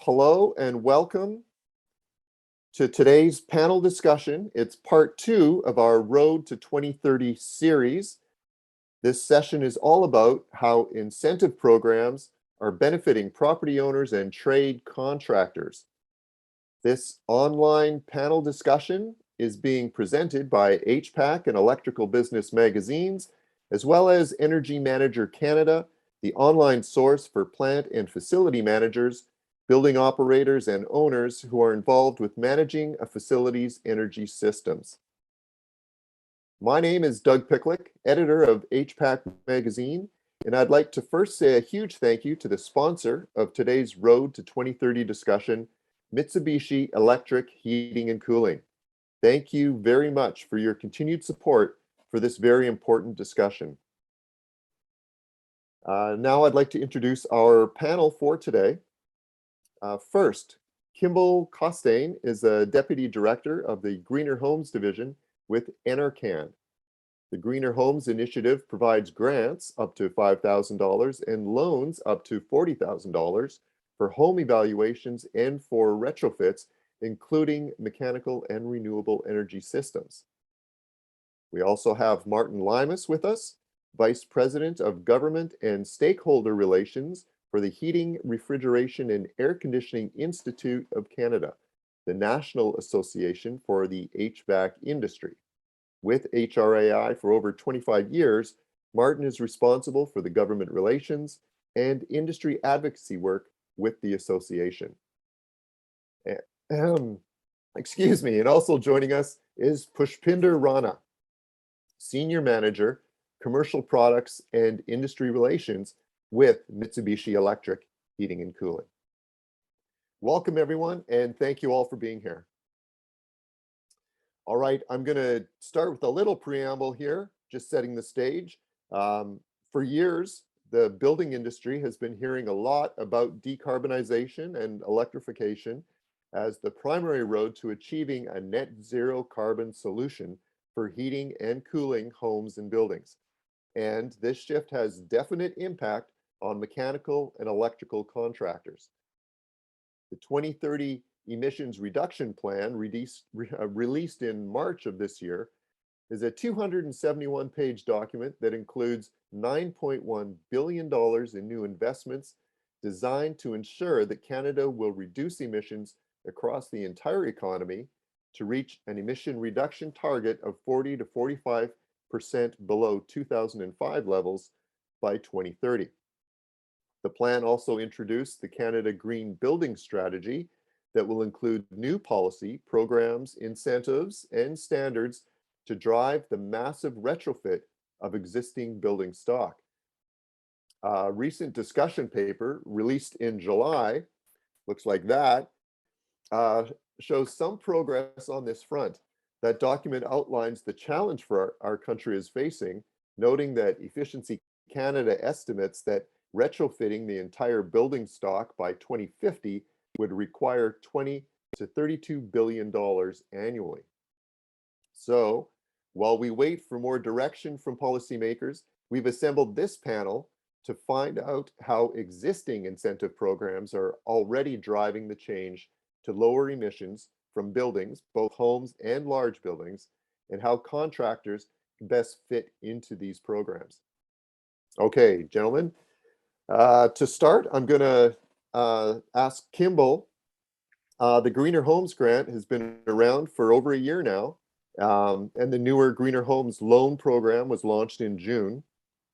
Hello and welcome to today's panel discussion. It's part 2 of our Road to 2030 series. This session is all about how incentive programs are benefiting property owners and trade contractors. This online panel discussion is being presented by HVAC and Electrical Business magazines, as well as Energy Manager Canada, the online source for plant and facility managers, building operators, and owners who are involved with managing a facility's energy systems. My name is Doug Picklick, editor of HVAC magazine, and I'd like to first say a huge thank you to the sponsor of today's Road to 2030 discussion, Mitsubishi Electric Heating and Cooling. Thank you very much for your continued support for this very important discussion. Now I'd like to introduce our panel for today. First, Kimball Costain is a Deputy Director of the Greener Homes Division with NRCan. The Greener Homes Initiative provides grants up to $5,000 and loans up to $40,000 for home evaluations and for retrofits, including mechanical and renewable energy systems. We also have Martin Limas with us, Vice President of Government and Stakeholder Relations for the Heating, Refrigeration and Air Conditioning Institute of Canada, the National Association for the HVAC Industry. With HRAI for over 25 years, Martin is responsible for the government relations and industry advocacy work with the association. Excuse me, and also joining us is Pushpinder Rana, Senior Manager, Commercial Products and Industry Relations with Mitsubishi Electric Heating and Cooling. Welcome everyone, and thank you all for being here. All right, I'm going to start with a little preamble here, just setting the stage. For years, the building industry has been hearing a lot about decarbonization and electrification as the primary road to achieving a net zero carbon solution for heating and cooling homes and buildings. And this shift has definite impact on mechanical and electrical contractors. The 2030 Emissions Reduction Plan, released in March of this year, is a 271-page document that includes $9.1 billion in new investments designed to ensure that Canada will reduce emissions across the entire economy to reach an emission reduction target of 40 to 45% below 2005 levels by 2030. The plan also introduced the Canada Green Building Strategy that will include new policy, programs, incentives, and standards to drive the massive retrofit of existing building stock. A recent discussion paper released in July, looks like that, shows some progress on this front. That document outlines the challenge for our country is facing, noting that Efficiency Canada estimates that retrofitting the entire building stock by 2050 would require $20 to $32 billion annually. So, while we wait for more direction from policymakers, we've assembled this panel to find out how existing incentive programs are already driving the change to lower emissions from buildings, both homes and large buildings, and how contractors can best fit into these programs. Okay, gentlemen, to start, I'm going to ask Kimball. The Greener Homes Grant has been around for over a year now, and the newer Greener Homes Loan Program was launched in June.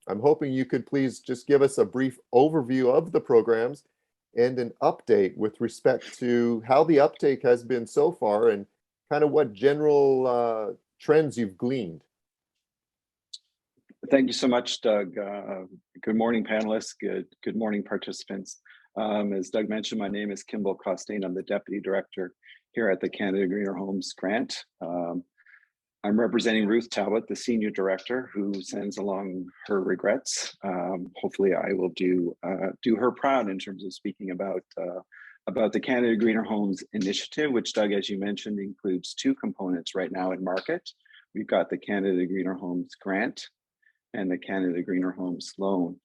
I'm hoping you could please just give us a brief overview of the programs and an update with respect to how the uptake has been so far and kind of what general trends you've gleaned. Thank you so much, Doug. Good morning, panelists. Good morning, participants. As Doug mentioned, my name is Kimball Costain. I'm the Deputy Director here at the Canada Greener Homes Grant. I'm representing Ruth Talbot, the Senior Director, who sends along her regrets. Hopefully I will do her proud in terms of speaking about the Canada Greener Homes Initiative, which, Doug, as you mentioned, includes two components right now in market. We've got the Canada Greener Homes Grant and the Canada Greener Homes Loan.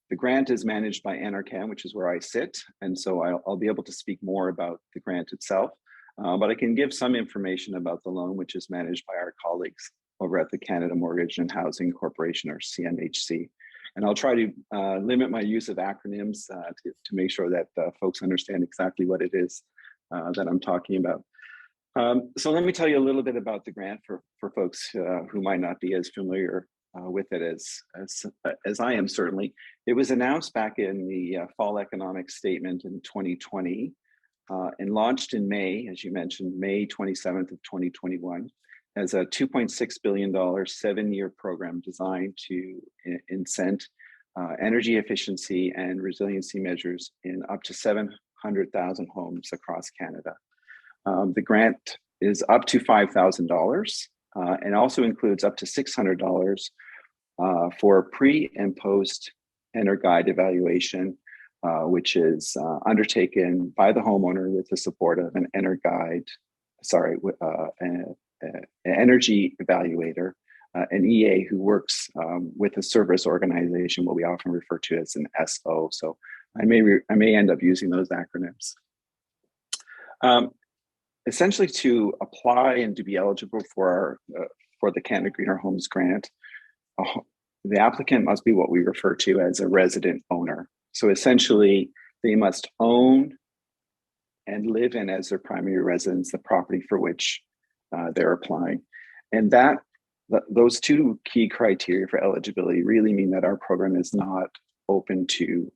The grant is managed by NRCan, which is where I sit, and so I'll be able to speak more about the grant itself, but I can give some information about the loan, which is managed by our colleagues over at the Canada Mortgage and Housing Corporation, or CMHC. And I'll try to limit my use of acronyms to make sure that folks understand exactly what it is that I'm talking about. So let me tell you a little bit about the grant for folks who might not be as familiar with it as I am, certainly. It was announced back in the fall economic statement in 2020 and launched in May, as you mentioned, May 27th of 2021, as a $2.6 billion 7-year program designed to incent energy efficiency and resiliency measures in up to 700,000 homes across Canada. The grant is up to $5,000 and also includes up to $600 for pre and post EnerGuide evaluation, which is undertaken by the homeowner with the support of an an energy evaluator, an EA who works with a service organization, what we often refer to as an SO. So I may end up using those acronyms. Essentially, to apply and to be eligible for the Canada Greener Homes grant, the applicant must be what we refer to as a resident owner. So essentially, they must own and live in as their primary residence the property for which they're applying. And those two key criteria for eligibility really mean that our program is not open to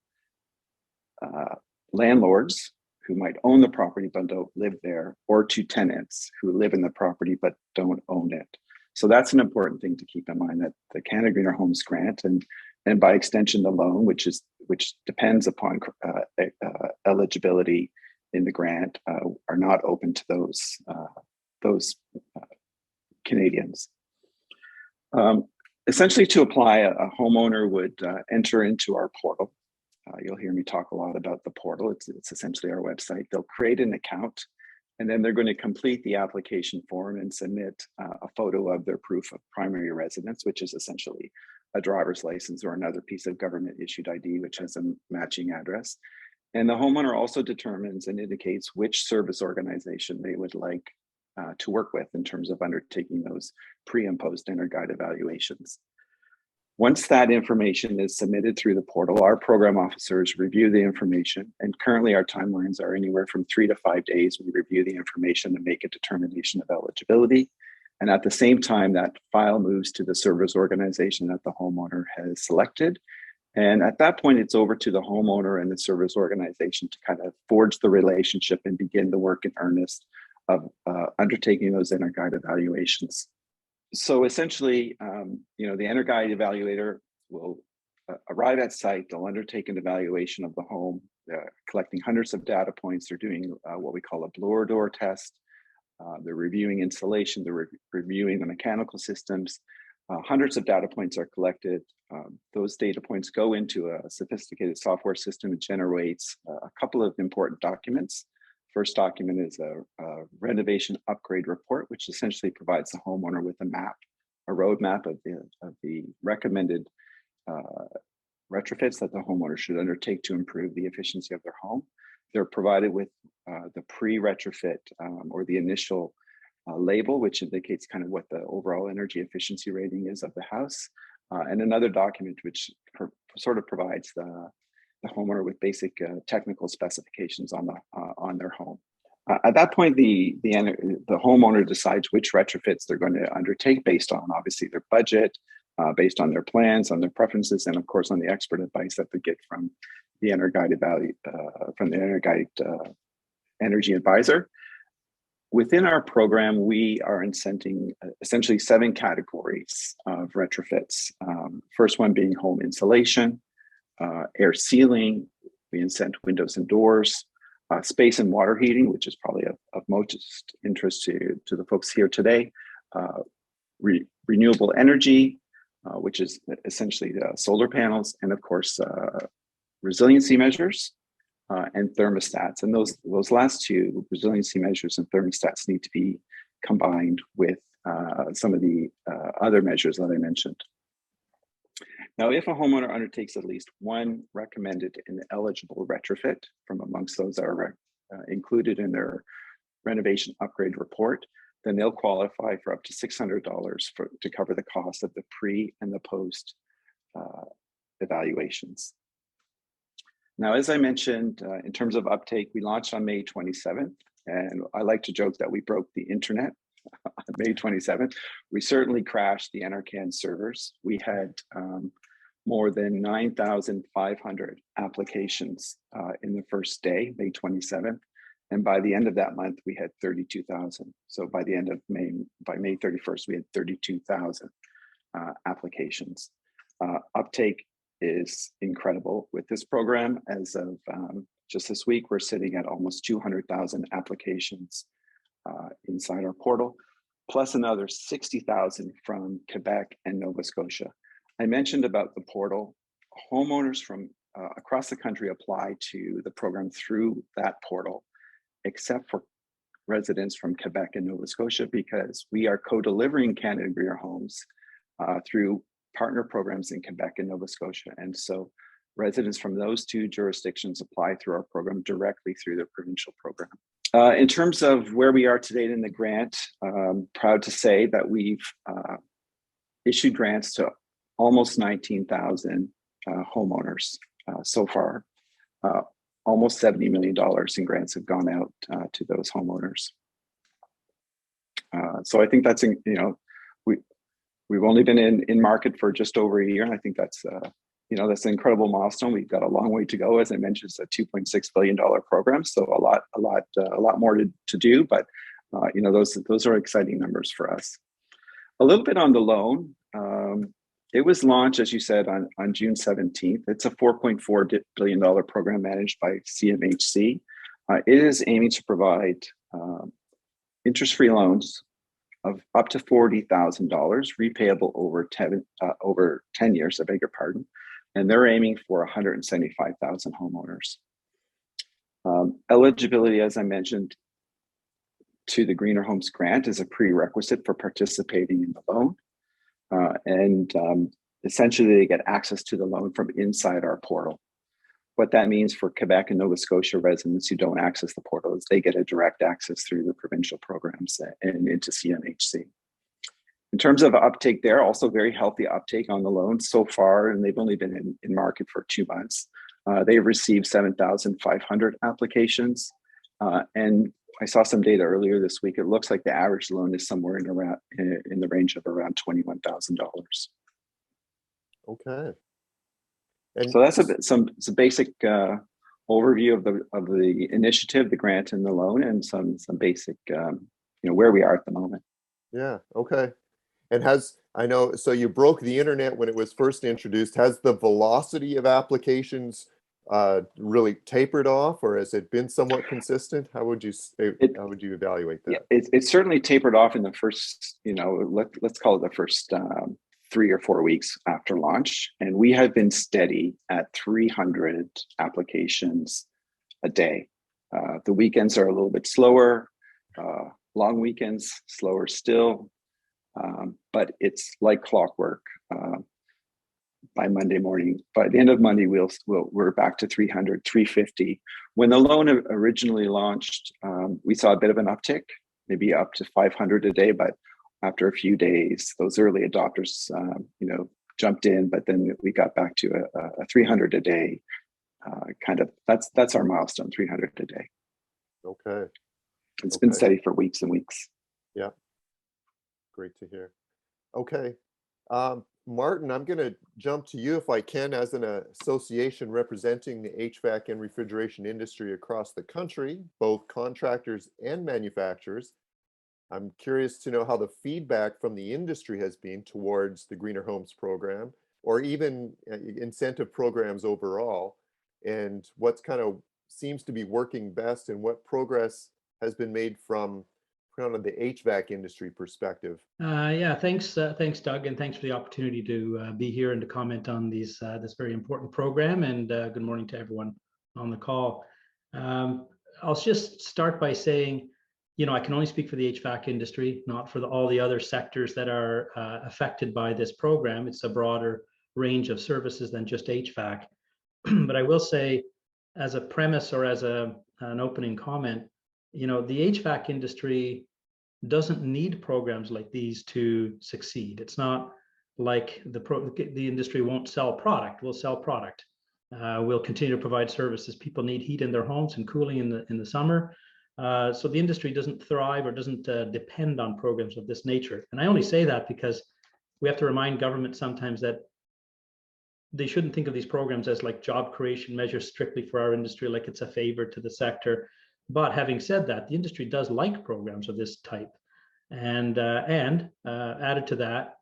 landlords who might own the property but don't live there, or to tenants who live in the property but don't own it. So that's an important thing to keep in mind, that the Canada Greener Homes grant and by extension the loan, which depends upon eligibility in the grant, are not open to those Canadians. Essentially, to apply, a homeowner would enter into our portal. You'll hear me talk a lot about the portal. It's essentially our website. They'll create an account, and then they're going to complete the application form and submit a photo of their proof of primary residence, which is essentially a driver's license or another piece of government issued ID, which has a matching address. And the homeowner also determines and indicates which service organization they would like to work with in terms of undertaking those pre and post EnerGuide evaluations. Once that information is submitted through the portal, our program officers review the information, and currently our timelines are anywhere from 3 to 5 days. We review the information and make a determination of eligibility. And at the same time, that file moves to the service organization that the homeowner has selected. And at that point, it's over to the homeowner and the service organization to kind of forge the relationship and begin the work in earnest of undertaking those EnerGuide evaluations. So essentially, the EnerGuide evaluator will arrive at site. They'll undertake an evaluation of the home, collecting hundreds of data points. They're doing what we call a blower door test. They're reviewing insulation. They're reviewing the mechanical systems. Hundreds of data points are collected. Those data points go into a sophisticated software system. It generates a couple of important documents. First document is a renovation upgrade report, which essentially provides the homeowner with a roadmap of the recommended retrofits that the homeowner should undertake to improve the efficiency of their home. They're provided with the pre-retrofit or the initial label, which indicates kind of what the overall energy efficiency rating is of the house, and another document which sort of provides the homeowner with basic technical specifications on their home. At that point, the homeowner decides which retrofits they're going to undertake based on obviously their budget, based on their plans, on their preferences, and of course on the expert advice that they get from the EnerGuide energy advisor. Within our program, we are incenting essentially 7 categories of retrofits. First one being home insulation, air sealing, we incent windows and doors, space and water heating, which is probably of most interest to the folks here today, renewable energy, which is essentially solar panels, and of course, resiliency measures and thermostats. And those last two, resiliency measures and thermostats, need to be combined with some of the other measures that I mentioned. Now, if a homeowner undertakes at least one recommended and eligible retrofit from amongst those that are included in their renovation upgrade report, then they'll qualify for up to $600 to cover the cost of the pre and the post evaluations. Now, as I mentioned, in terms of uptake, we launched on May 27th, and I like to joke that we broke the internet on May 27th. We certainly crashed the NRCan servers. We had more than 9,500 applications in the first day, May 27th. And by the end of that month, we had 32,000. So by the end of May, by May 31st, we had 32,000 applications. Uptake is incredible with this program. As of just this week, we're sitting at almost 200,000 applications inside our portal, plus another 60,000 from Quebec and Nova Scotia. I mentioned about the portal. Homeowners from across the country apply to the program through that portal, except for residents from Quebec and Nova Scotia, because we are co-delivering Canada Greener Homes through partner programs in Quebec and Nova Scotia. And so residents from those two jurisdictions apply through our program directly through the provincial program. In terms of where we are today in the grant, proud to say that we've issued grants to almost 19,000 homeowners so far. Almost $70 million in grants have gone out to those homeowners. So I think that's, we've only been in market for just over a year, and I think that's that's an incredible milestone. We've got a long way to go. As I mentioned, it's a $2.6 billion program, so a lot more to do. But those are exciting numbers for us. A little bit on the loan. It was launched, as you said, on June 17th. It's a $4.4 billion program managed by CMHC. It is aiming to provide interest-free loans of up to $40,000, repayable over 10 years, I beg your pardon. And they're aiming for 175,000 homeowners. Eligibility, as I mentioned, to the Greener Homes grant is a prerequisite for participating in the loan. Essentially, they get access to the loan from inside our portal. What that means for Quebec and Nova Scotia residents who don't access the portal is they get a direct access through the provincial programs and into CMHC. In terms of uptake there, also very healthy uptake on the loan so far, and they've only been in market for 2 months. They've received 7,500 applications. And I saw some data earlier this week. It looks like the average loan is somewhere in the range of around $21,000. Okay. And so that's some basic overview of the initiative, the grant, and the loan, and some basic where we are at the moment. Yeah. Okay. And so you broke the internet when it was first introduced. Has the velocity of applications really tapered off, or has it been somewhat consistent? How would you evaluate that? Yeah, it's certainly tapered off in the first, let's call it the first 3 or 4 weeks after launch, and we have been steady at 300 applications a day. The weekends are a little bit slower, long weekends slower still, but it's like clockwork. By Monday morning, by the end of Monday, we're back to 300, 350. When the loan originally launched, we saw a bit of an uptick, maybe up to 500 a day, but after a few days, those early adopters, jumped in, but then we got back to a 300 a day that's our milestone, 300 a day. Okay. It's been steady for weeks and weeks. Yeah. Great to hear. Okay. Martin, I'm going to jump to you if I can, as an association representing the HVAC and refrigeration industry across the country, both contractors and manufacturers. I'm curious to know how the feedback from the industry has been towards the Greener Homes program, or even incentive programs overall, and what's kind of seems to be working best, and what progress has been made from kind of the HVAC industry perspective. Yeah, thanks, Doug, and thanks for the opportunity to be here and to comment on this very important program. And good morning to everyone on the call. I'll just start by saying, I can only speak for the HVAC industry, not for all the other sectors that are affected by this program. It's a broader range of services than just HVAC. But I will say, as a premise or as an opening comment, the HVAC industry doesn't need programs like these to succeed. It's not like the industry won't sell product. We'll sell product. We'll continue to provide services. People need heat in their homes and cooling in the summer. So the industry doesn't thrive or doesn't depend on programs of this nature. And I only say that because we have to remind government sometimes that they shouldn't think of these programs as like job creation measures strictly for our industry, like it's a favor to the sector. But having said that, the industry does like programs of this type. And added to that,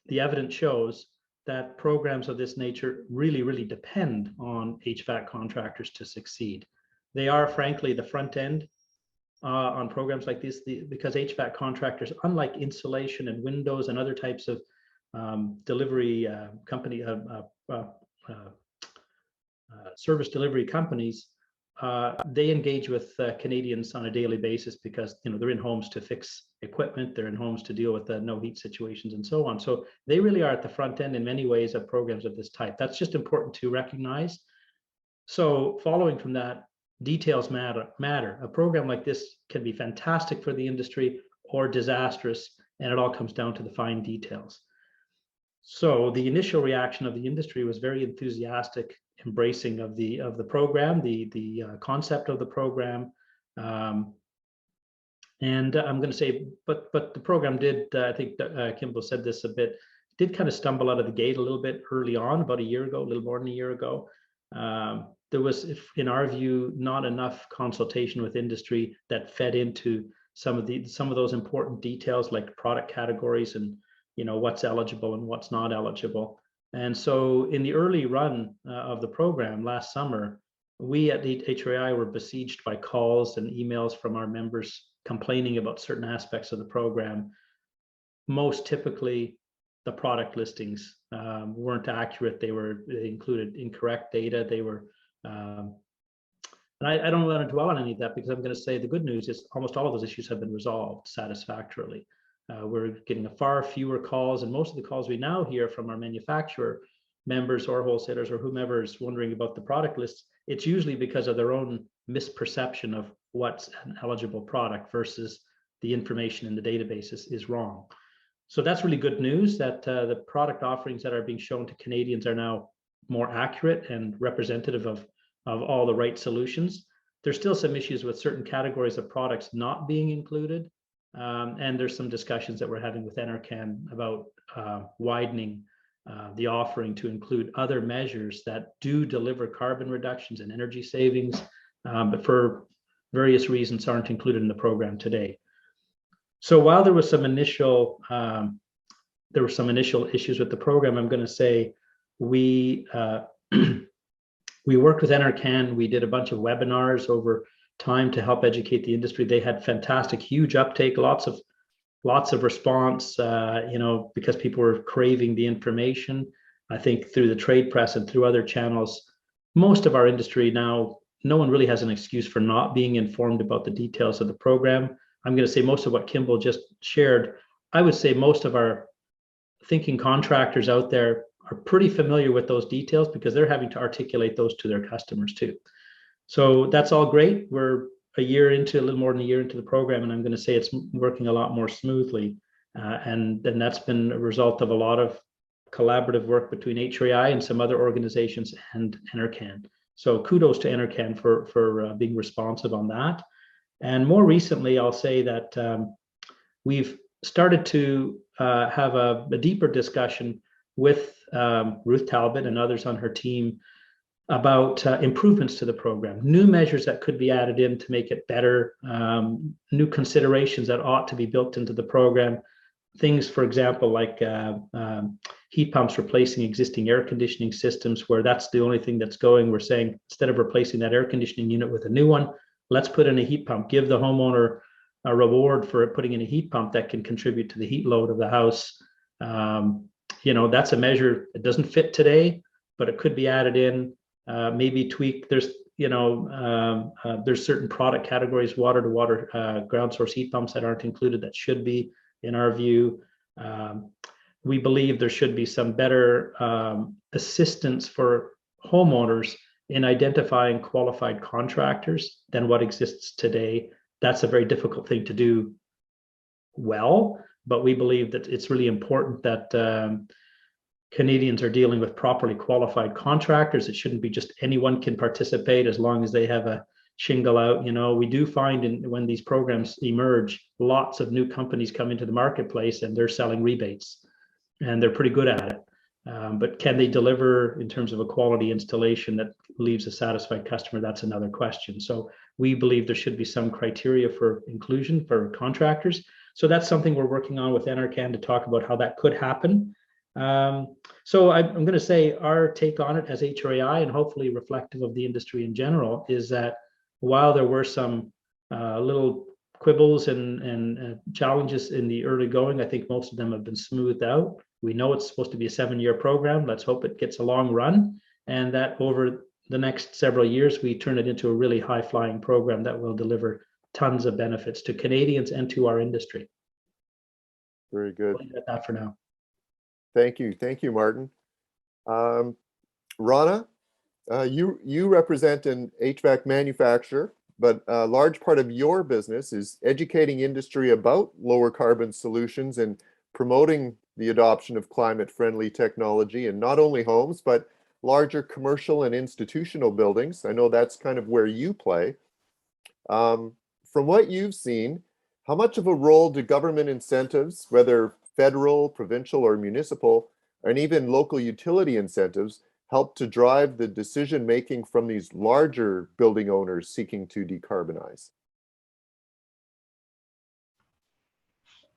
the evidence shows that programs of this nature really, really depend on HVAC contractors to succeed. They are, frankly, the front end on programs like this, because HVAC contractors, unlike insulation and windows and other types of delivery company, service delivery companies, they engage with Canadians on a daily basis because they're in homes to fix equipment, they're in homes to deal with no heat situations and so on. So they really are at the front end in many ways of programs of this type. That's just important to recognize. So following from that, details matter. A program like this can be fantastic for the industry or disastrous, and it all comes down to the fine details. So the initial reaction of the industry was very enthusiastic, embracing of the program, the concept of the program, and I'm going to say, but the program did, I think Kimball said this a bit, did kind of stumble out of the gate a little bit early on, about a year ago, a little more than a year ago. There was, in our view, not enough consultation with industry that fed into some of those important details like product categories and what's eligible and what's not eligible. And so in the early run of the program last summer, we at the HRAI were besieged by calls and emails from our members complaining about certain aspects of the program. Most typically, the product listings weren't accurate. They included incorrect data. They were, and I don't want to dwell on any of that, because I'm going to say the good news is almost all of those issues have been resolved satisfactorily. We're getting far fewer calls, and most of the calls we now hear from our manufacturer members or wholesalers or whomever is wondering about the product lists, it's usually because of their own misperception of what's an eligible product versus the information in the databases is wrong. So that's really good news, that the product offerings that are being shown to Canadians are now more accurate and representative of all the right solutions. There's still some issues with certain categories of products not being included. And there's some discussions that we're having with NRCan about widening the offering to include other measures that do deliver carbon reductions and energy savings, but for various reasons aren't included in the program today. So while there was some initial issues with the program, I'm going to say we we worked with NRCan. We did a bunch of webinars over time to help educate the industry. They had fantastic, huge uptake, lots of response, because people were craving the information. I think through the trade press and through other channels, most of our industry now, no one really has an excuse for not being informed about the details of the program. I'm going to say most of what Kimball just shared, I would say most of our thinking contractors out there are pretty familiar with those details because they're having to articulate those to their customers too. So that's all great. We're a little more than a year into the program, and I'm going to say it's working a lot more smoothly. And that's been a result of a lot of collaborative work between HRAI and some other organizations and NRCan. So kudos to NRCan for being responsive on that. And more recently, I'll say that we've started to have a deeper discussion with Ruth Talbot and others on her team about improvements to the program, new measures that could be added in to make it better, new considerations that ought to be built into the program. Things, for example, like heat pumps replacing existing air conditioning systems, where that's the only thing that's going. We're saying instead of replacing that air conditioning unit with a new one, let's put in a heat pump, give the homeowner a reward for putting in a heat pump that can contribute to the heat load of the house. That's a measure. It doesn't fit today, but it could be added in. Maybe tweak. There's certain product categories, water to water ground source heat pumps that aren't included that should be, in our view. we believe there should be some better assistance for homeowners in identifying qualified contractors than what exists today. That's a very difficult thing to do well, but we believe that it's really important that Canadians are dealing with properly qualified contractors. It shouldn't be just anyone can participate as long as they have a shingle out. We do find when these programs emerge, lots of new companies come into the marketplace and they're selling rebates, and they're pretty good at it. But can they deliver in terms of a quality installation that leaves a satisfied customer? That's another question. So we believe there should be some criteria for inclusion for contractors. So that's something we're working on with NRCan to talk about how that could happen. So I'm going to say our take on it as HRAI, and hopefully reflective of the industry in general, is that while there were some little quibbles and challenges in the early going, I think most of them have been smoothed out. We know it's supposed to be a 7-year program. Let's hope it gets a long run, and that over the next several years, we turn it into a really high-flying program that will deliver tons of benefits to Canadians and to our industry. Very good. I'll leave it at that for now. Thank you, Martin. Rana, you represent an HVAC manufacturer, but a large part of your business is educating industry about lower carbon solutions and promoting the adoption of climate-friendly technology in not only homes, but larger commercial and institutional buildings. I know that's kind of where you play. From what you've seen, how much of a role do government incentives, whether federal, provincial, or municipal, and even local utility incentives, help to drive the decision-making from these larger building owners seeking to decarbonize?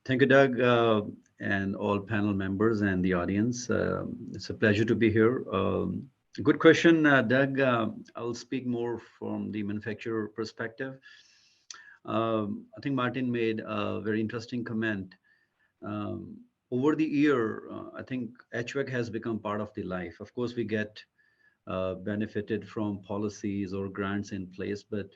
Thank you, Doug, and all panel members and the audience. It's a pleasure to be here. Good question, Doug. I'll speak more from the manufacturer perspective. I think Martin made a very interesting comment. Over the year, I think HVAC has become part of the life. Of course, we get benefited from policies or grants in place, but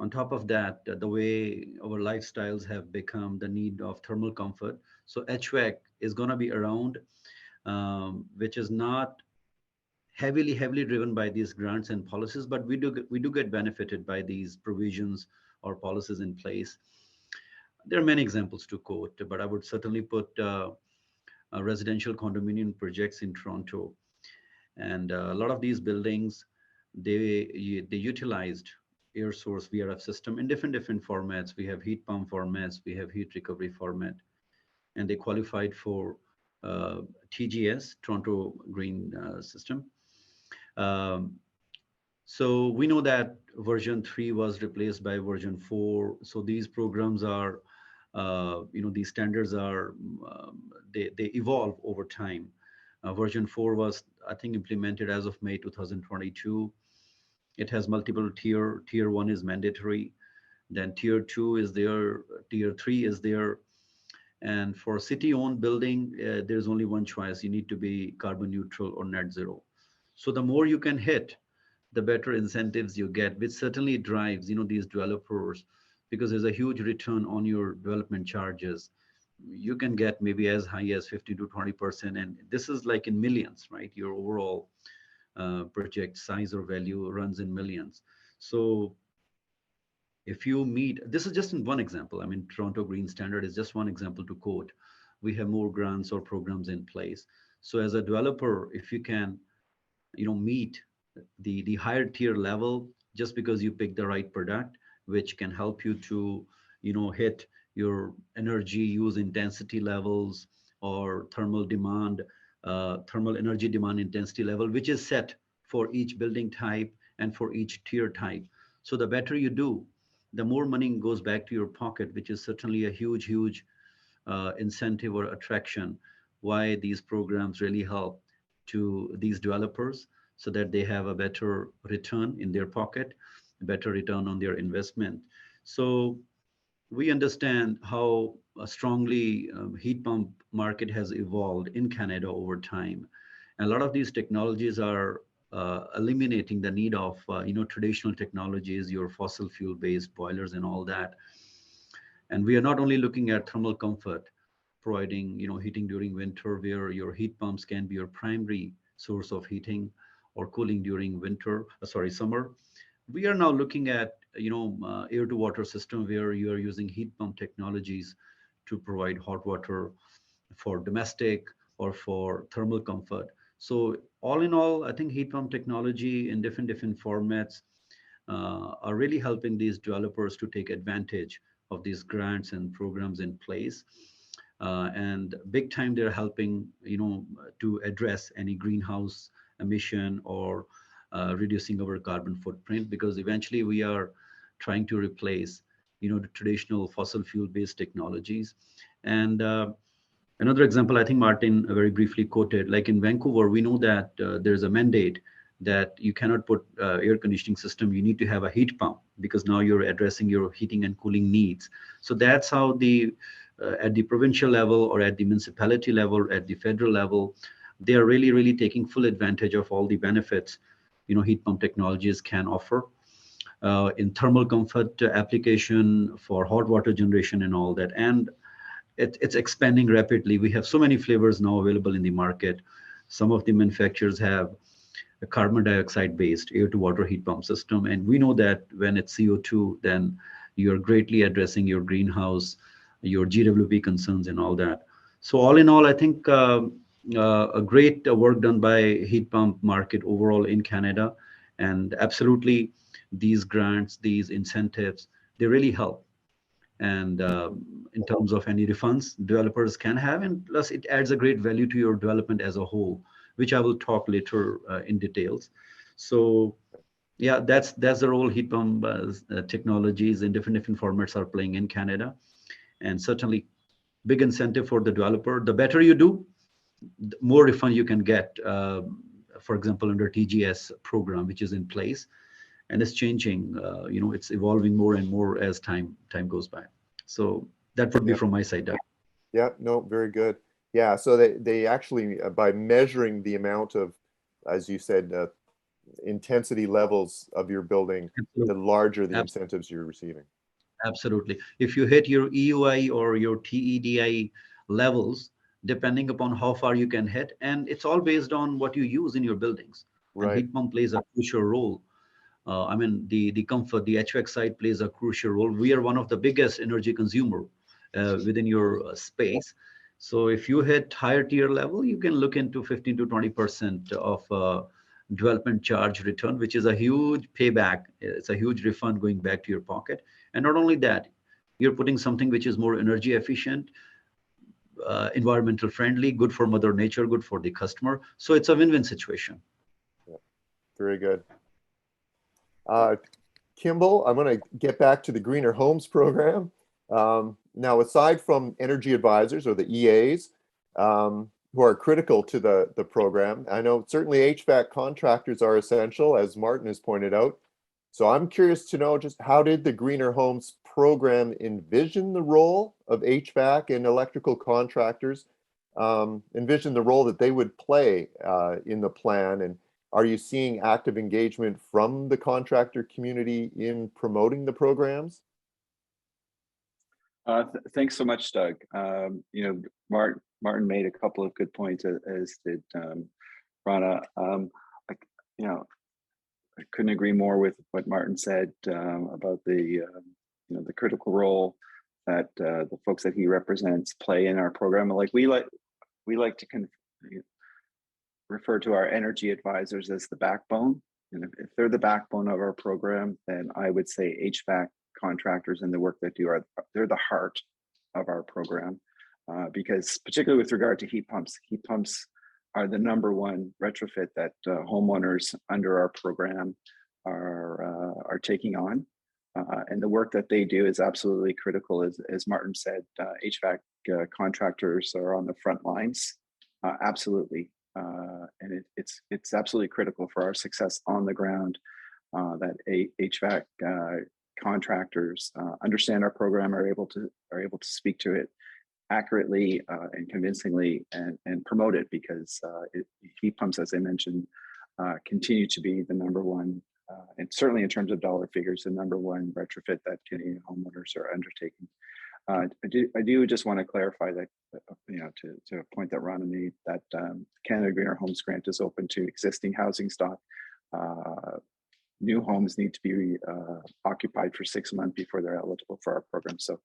on top of that, the way our lifestyles have become the need of thermal comfort. So HVAC is going to be around, which is not heavily driven by these grants and policies, but we do get benefited by these provisions or policies in place. There are many examples to quote, but I would certainly put residential condominium projects in Toronto, and a lot of these buildings, they utilized air source VRF system in different formats. We have heat pump formats, we have heat recovery format, and they qualified for TGS, Toronto Green System. So we know that version 3 was replaced by version 4. So these programs are, these standards are, they evolve over time. Version 4 was, I think, implemented as of May 2022. It has multiple tier. Tier 1 is mandatory. Then tier 2 is there. Tier 3 is there. And for city-owned building, there's only one choice. You need to be carbon neutral or net zero. So the more you can hit, the better incentives you get, which certainly drives, these developers, because there's a huge return on your development charges. You can get maybe as high as 50 to 20%. And this is like in millions, right? Your overall project size or value runs in millions. So if you meet, this is just in one example. I mean, Toronto Green Standard is just one example to quote. We have more grants or programs in place. So as a developer, if you can, meet the higher tier level, just because you pick the right product, which can help you to, hit your energy use intensity levels or thermal energy demand intensity level, which is set for each building type and for each tier type. So the better you do, the more money goes back to your pocket, which is certainly a huge incentive or attraction why these programs really help to these developers, so that they have a better return in their pocket, a better return on their investment. So we understand how strongly heat pump market has evolved in Canada over time. And a lot of these technologies are eliminating the need of traditional technologies, your fossil fuel based boilers and all that. And we are not only looking at thermal comfort providing, heating during winter, where your heat pumps can be your primary source of heating or cooling during summer. We are now looking at, air to water system where you are using heat pump technologies to provide hot water for domestic or for thermal comfort. So all in all, I think heat pump technology in different formats are really helping these developers to take advantage of these grants and programs in place. And big time, they're helping, to address any greenhouse emission or reducing our carbon footprint, because eventually we are trying to replace, the traditional fossil fuel based technologies. And another example, I think Martin very briefly quoted, like in Vancouver, we know that there's a mandate that you cannot put air conditioning system, you need to have a heat pump, because now you're addressing your heating and cooling needs. So that's how at the provincial level or at the municipality level, at the federal level, they are really taking full advantage of all the benefits, heat pump technologies can offer. In thermal comfort application for hot water generation and all that. And it's expanding rapidly. We have so many flavors now available in the market. Some of the manufacturers have a carbon dioxide based air to water heat pump system. And we know that when it's CO2, then you're greatly addressing your greenhouse, your GWP concerns and all that. So all in all, I think a great work done by heat pump market overall in Canada. And absolutely these grants, these incentives, they really help. And in terms of any refunds developers can have, and plus it adds a great value to your development as a whole, which I will talk later in details. So yeah, that's the role heat pump technologies in different formats are playing in Canada. And certainly big incentive for the developer. The better you do, the more refund you can get, for example, under TGS program, which is in place. And it's changing, it's evolving more and more as time goes by. So that would be from my side, Doug. Yeah, no, very good. Yeah, so they actually, by measuring the amount of, as you said, intensity levels of your building, the larger the incentives you're receiving. Absolutely. If you hit your EUI or your TEDI levels, depending upon how far you can hit, and it's all based on what you use in your buildings. Right. And heat pump plays a crucial role. The comfort, the HVAC side plays a crucial role. We are one of the biggest energy consumer within your space. So if you hit higher tier level, you can look into 15 to 20% of development charge return, which is a huge payback. It's a huge refund going back to your pocket. And not only that, you're putting something which is more energy efficient, environmental friendly, good for Mother Nature, good for the customer. So it's a win-win situation. Yeah. Very good. Kimball, I'm going to get back to the Greener Homes program. Now, aside from energy advisors or the EAs, who are critical to the program, I know certainly HVAC contractors are essential, as Martin has pointed out. So I'm curious to know, just how did the Greener Homes program envision the role of HVAC and electrical contractors, envision the role that they would play in the plan? And are you seeing active engagement from the contractor community in promoting the programs? Thanks so much, Doug. Martin made a couple of good points, as did Rana. I couldn't agree more with what Martin said about the critical role that the folks that he represents play in our program. Like we like to refer to our energy advisors as the backbone. And if they're the backbone of our program, then I would say HVAC contractors and the work they do they're the heart of our program. Because particularly with regard to heat pumps are the number one retrofit that homeowners under our program are taking on. And the work that they do is absolutely critical. As Martin said, HVAC contractors are on the front lines. Absolutely. And it's absolutely critical for our success on the ground that HVAC contractors understand our program, are able to speak to it accurately and convincingly and promote it, because heat pumps, as I mentioned, continue to be the number one, and certainly in terms of dollar figures, the number one retrofit that Canadian homeowners are undertaking. I do just want to clarify that, to a point that Rana made, that Canada Greener Homes Grant is open to existing housing stock. New homes need to be occupied for 6 months before they're eligible for our program. So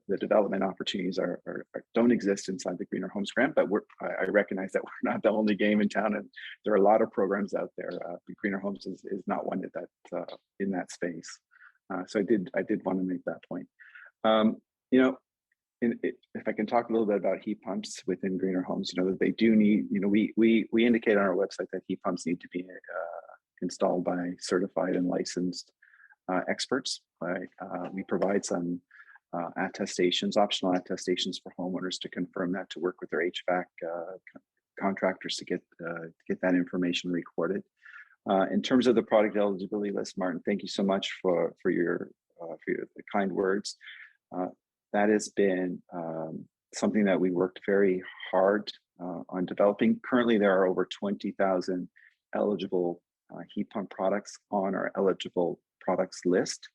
the development opportunities don't exist inside the Greener Homes Grant, but I recognize that we're not the only game in town, and there are a lot of programs out there. Greener Homes is not one that's in that space. So I did want to make that point. If I can talk a little bit about heat pumps within Greener Homes, that they do need, we indicate on our website that heat pumps need to be installed by certified and licensed experts. Right? We provide some attestations, optional attestations for homeowners to confirm that, to work with their HVAC contractors to get that information recorded. In terms of the product eligibility list, Martin, thank you so much for your the kind words. That has been something that we worked very hard on developing. Currently, there are over 20,000 eligible heat pump products on our eligible products list.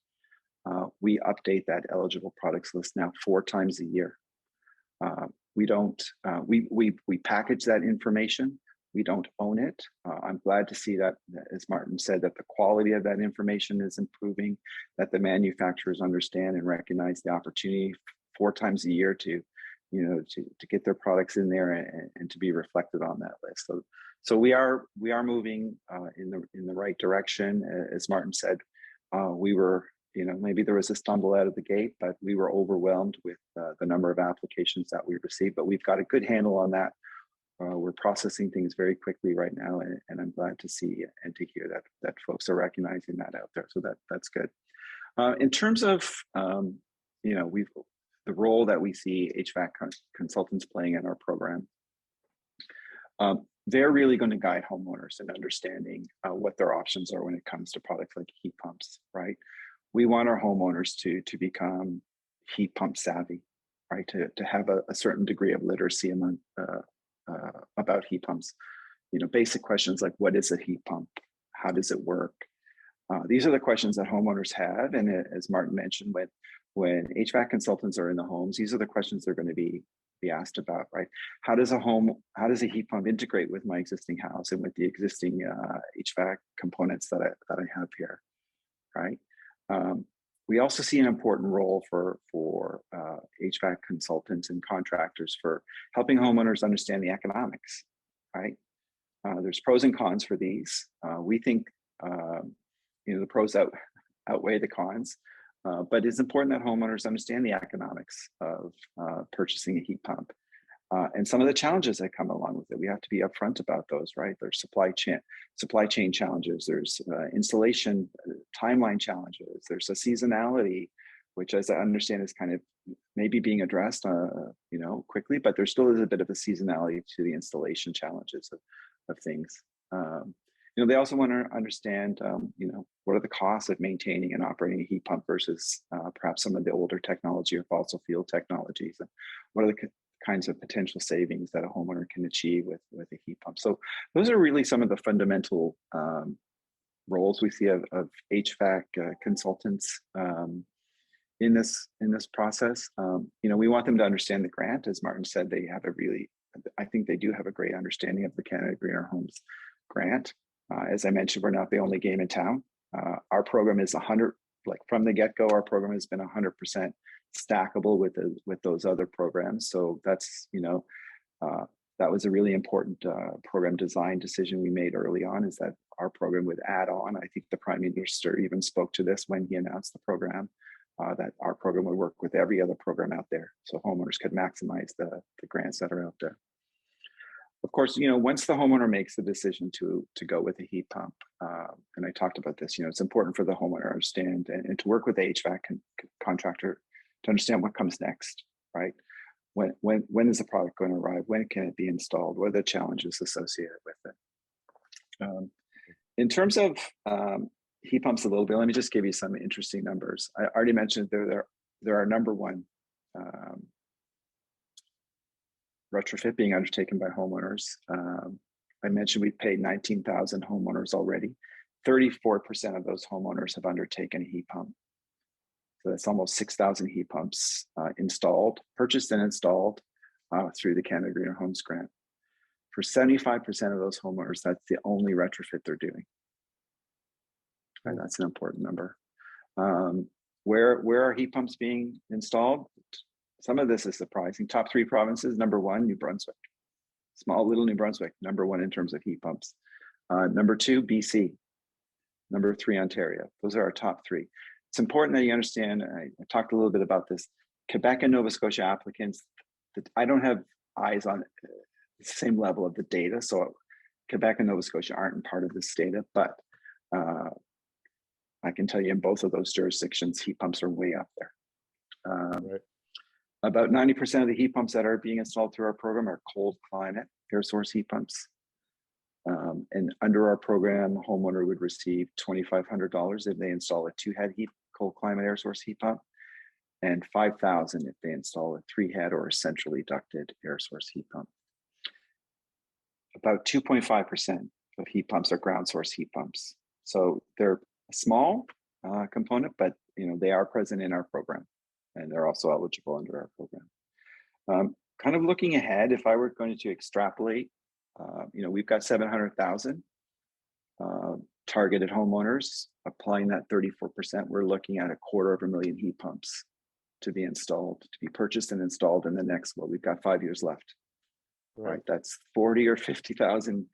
We update that eligible products list now 4 times a year. We package that information. We don't own it. I'm glad to see that, as Martin said, that the quality of that information is improving, that the manufacturers understand and recognize the opportunity 4 times a year to get their products in there and to be reflected on that list. So we are moving in the right direction. As Martin said, we were, maybe there was a stumble out of the gate, but we were overwhelmed with the number of applications that we received. But we've got a good handle on that. We're processing things very quickly right now, and I'm glad to see and to hear that folks are recognizing that out there. So that's good. In terms of the role that we see HVAC consultants playing in our program, they're really going to guide homeowners in understanding what their options are when it comes to products like heat pumps. Right? We want our homeowners to become heat pump savvy, right? To have a certain degree of literacy among about heat pumps. Basic questions like, what is a heat pump? How does it work? These are the questions that homeowners have. And as Martin mentioned, when HVAC consultants are in the homes, these are the questions they're going to be asked about, right? How does a heat pump integrate with my existing house and with the existing HVAC components that I have here, right? We also see an important role for HVAC consultants and contractors for helping homeowners understand the economics, right? There's pros and cons for these. We think the pros outweigh the cons, but it's important that homeowners understand the economics of purchasing a heat pump and some of the challenges that come along with it. We have to be upfront about those, right? There's supply chain challenges. There's installation timeline challenges. There's a seasonality, which, as I understand, is kind of maybe being addressed, quickly, but there still is a bit of a seasonality to the installation challenges of things. They also want to understand, what are the costs of maintaining and operating a heat pump versus perhaps some of the older technology or fossil fuel technologies, and what are the kinds of potential savings that a homeowner can achieve with a heat pump. So those are really some of the fundamental roles we see of HVAC consultants in this process. We want them to understand the grant. As Martin said, I think they do have a great understanding of the Canada Greener Homes Grant. As I mentioned, we're not the only game in town. Our program is 100, from the get-go, our program has been 100% stackable with those other programs. So that's, that was a really important program design decision we made early on, is that our program would add on. I think the Prime Minister even spoke to this when he announced the program, that our program would work with every other program out there, so homeowners could maximize the grants that are out there. Of course, once the homeowner makes the decision to go with a heat pump, and I talked about this, it's important for the homeowner to understand and to work with the HVAC contractor to understand what comes next, right? When is the product going to arrive? When can it be installed? What are the challenges associated with it? In terms of heat pumps a little bit, let me just give you some interesting numbers. I already mentioned there are number one retrofit being undertaken by homeowners. I mentioned we've paid 19,000 homeowners already. 34% of those homeowners have undertaken a heat pump. So that's almost 6,000 heat pumps installed, purchased and installed through the Canada Greener Homes Grant. For 75% of those homeowners, that's the only retrofit they're doing. And that's an important number. Where are heat pumps being installed? Some of this is surprising. Top 3 provinces: number 1, New Brunswick. Small little New Brunswick, number 1 in terms of heat pumps. Number 2, BC. Number 3, Ontario. Those are our top 3. It's important that you understand, I talked a little bit about this, Quebec and Nova Scotia applicants, I don't have eyes on the same level of the data, so Quebec and Nova Scotia aren't part of this data, but I can tell you in both of those jurisdictions, heat pumps are way up there. Right. About 90% of the heat pumps that are being installed through our program are cold climate air source heat pumps. And under our program, a homeowner would receive $2,500 if they install a 2-head cold climate air source heat pump, and $5,000 if they install a 3-head or a centrally ducted air source heat pump. About 2.5% of heat pumps are ground source heat pumps. So they're a small component, but they are present in our program, and they're also eligible under our program. Kind of looking ahead, if I were going to extrapolate, we've got 700,000 targeted homeowners. Applying that 34%, we're looking at 250,000 heat pumps to be installed, to be purchased and installed in the next, we've got 5 years left. Right, that's 40 or 50,000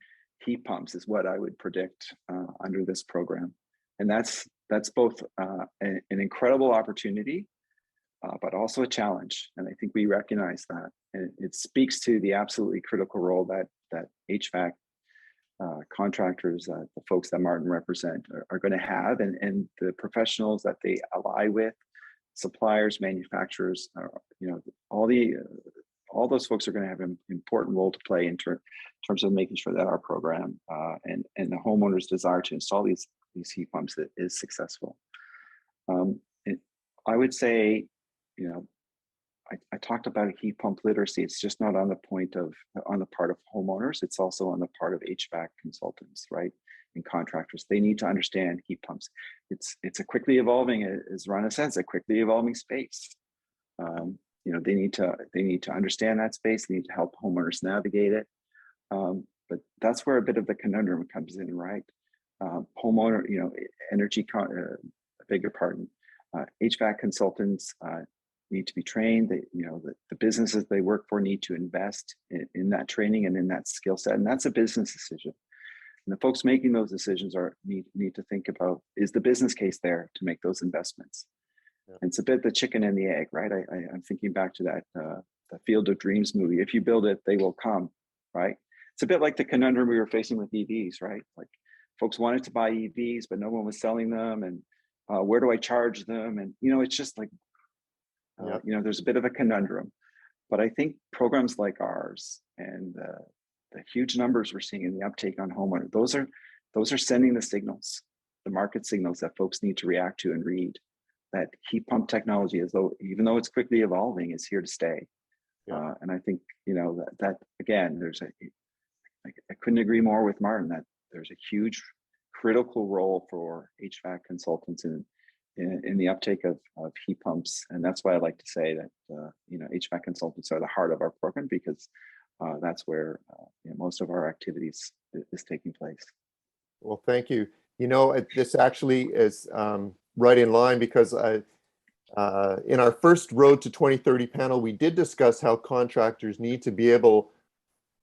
heat pumps is what I would predict under this program, and that's both an incredible opportunity, but also a challenge. And I think we recognize that, and it speaks to the absolutely critical role that HVAC contractors, the folks that Martin represent, are going to have, and the professionals that they ally with, suppliers, manufacturers, all those folks are going to have an important role to play in terms of making sure that our program and the homeowner's desire to install these heat pumps is successful. I would say, I talked about heat pump literacy. It's just not on the part of homeowners. It's also on the part of HVAC consultants, right, and contractors. They need to understand heat pumps. It's a quickly evolving, as Rana says, a quickly evolving space. They need to understand that space. They need to help homeowners navigate it. But that's where a bit of the conundrum comes in, right? Homeowner, HVAC consultants need to be trained. The businesses they work for need to invest in that training and in that skill set, and that's a business decision. And the folks making those decisions need to think about, is the business case there to make those investments? Yeah. It's a bit the chicken and the egg, right? I'm thinking back to that the Field of Dreams movie. If you build it, they will come, right? It's a bit like the conundrum we were facing with EVs, right? Like folks wanted to buy EVs, but no one was selling them, and where do I charge them? And it's just like, there's a bit of a conundrum. But I think programs like ours and the huge numbers we're seeing in the uptake on homeowner, those are sending the signals, the market signals that folks need to react to and read. That heat pump technology, even though it's quickly evolving, is here to stay. Yeah. And I think that again, I couldn't agree more with Martin that there's a huge critical role for HVAC consultants in the uptake of heat pumps, and that's why I like to say that HVAC consultants are the heart of our program, because that's where most of our activities is taking place. Well, thank you. This actually is right in line, because in our first Road to 2030 panel, we did discuss how contractors need to be able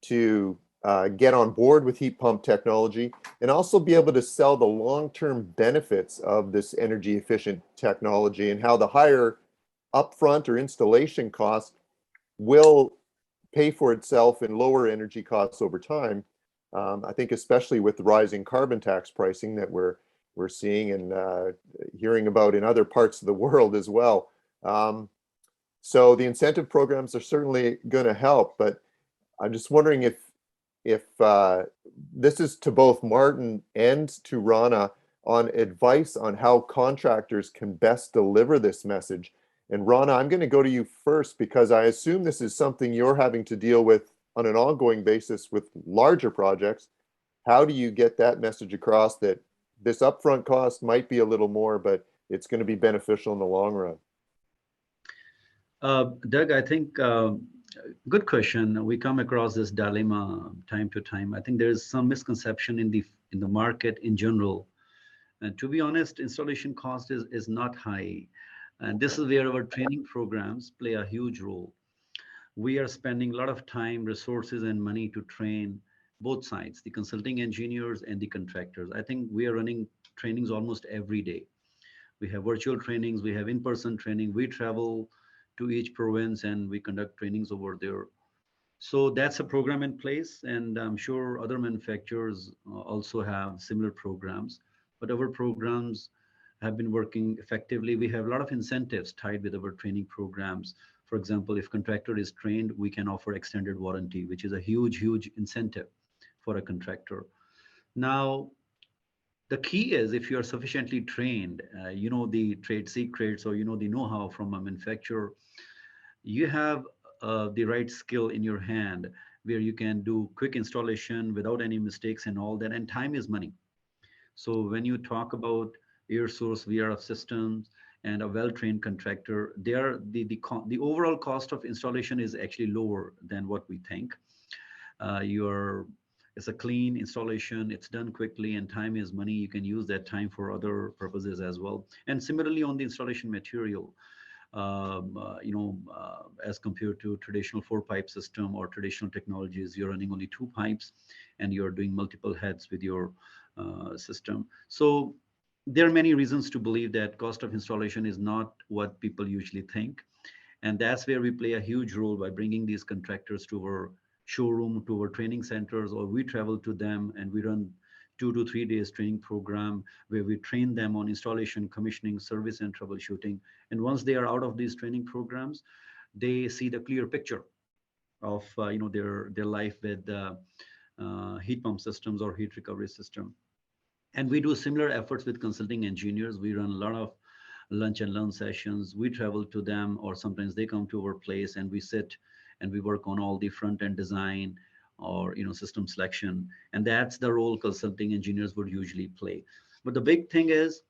to get on board with heat pump technology and also be able to sell the long-term benefits of this energy efficient technology, and how the higher upfront or installation cost will pay for itself in lower energy costs over time. I think especially with the rising carbon tax pricing that we're seeing and hearing about in other parts of the world as well. So the incentive programs are certainly going to help, but I'm just wondering if this is to both Martin and to Rana on advice on how contractors can best deliver this message. And Rana, I'm going to go to you first, because I assume this is something you're having to deal with on an ongoing basis with larger projects. How do you get that message across, that this upfront cost might be a little more, but it's going to be beneficial in the long run? Doug, I think good question. We come across this dilemma time to time. I think there is some misconception in the market in general. And to be honest, installation cost is not high. And this is where our training programs play a huge role. We are spending a lot of time, resources, and money to train both sides, the consulting engineers and the contractors. I think we are running trainings almost every day. We have virtual trainings, we have in-person training, we travel to each province and we conduct trainings over there. So that's a program in place, and I'm sure other manufacturers also have similar programs, but our programs have been working effectively. We have a lot of incentives tied with our training programs. For example, if contractor is trained, we can offer extended warranty, which is a huge incentive for a contractor. Now, the key is if you are sufficiently trained, you know the trade secrets, or you know the know-how from a manufacturer, you have the right skill in your hand where you can do quick installation without any mistakes and all that, and time is money. So when you talk about air source VRF systems and a well-trained contractor, the overall cost of installation is actually lower than what we think. It's a clean installation, it's done quickly, and time is money. You can use that time for other purposes as well. And similarly on the installation material, as compared to traditional 4-pipe system or traditional technologies, you're running only 2 pipes and you're doing multiple heads with your system. So there are many reasons to believe that cost of installation is not what people usually think. And that's where we play a huge role by bringing these contractors to our showroom, to our training centers, or we travel to them and we run 2 to 3 days training program where we train them on installation, commissioning, service, and troubleshooting. And once they are out of these training programs, they see the clear picture of their life with heat pump systems or heat recovery system. And we do similar efforts with consulting engineers. We run a lot of lunch and learn sessions. We travel to them, or sometimes they come to our place and we sit and we work on all the front end design or system selection. And that's the role consulting engineers would usually play. But the big thing is,